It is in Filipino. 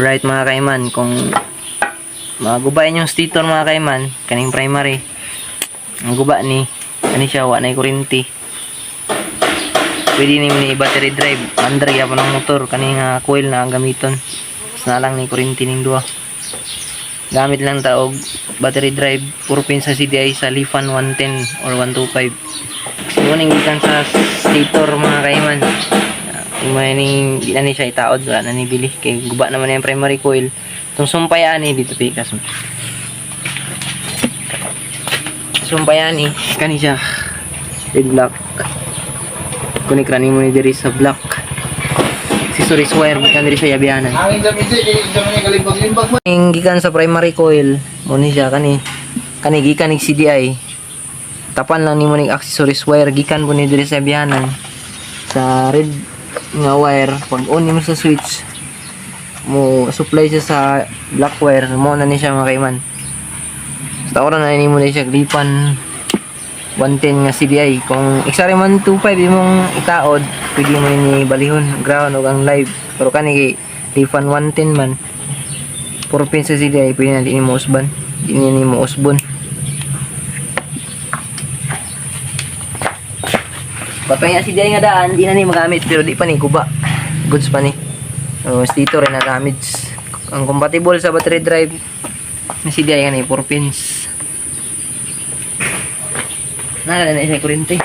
Alright mga kaiman, kung magubayan yung stator mga kaiman, kaning primary, ang guba ni, kani siya, wa na kurinti. Pwede ni battery drive, under ya pa ng motor, kaning coil na gamiton. Tapos na lang ni kurinti ning duwa. Gamit lang ta og battery drive, 4 pins sa CDI sa Lifan 110 or 125. So, ning gikan sa stator mga kaiman. May ning di na ni siya itaod, wala na ni bili kay guba naman yung primary coil. Itong sumpayan ni dito pikas. Sumpayan ni kani siya red block. Kunik rani mo ni diri sa block. Accessories wire kan diri sa yabianan. Ang dami kalimbag-limbag mo. Ing gikan sa primary coil mo ni siya kani gikan ning CDI. Tapan lang nimo ning accessories wire gikan po ni diri sa yabianan. Sa red nga wire, pag on mo sa switch mo supply siya sa black wire, mo na ni siya makaiman. Basta oras na ni mo na siya Lifan 110 nga CDI. Kung XR man 25 imong itaod, pwede mo ni balihon ground o ang live. Pero kani Lifan 110 man 4 pins sa CDI, pwede na di mo usban, di ni mo usbon. Patay nga CDI nga daan, di na ni magamit pero di pa ni guba. Goods pa ni. Stator rin na damage. Ang compatible sa battery drive ng CDI nga ni 4 pins. Nala na isa kurente.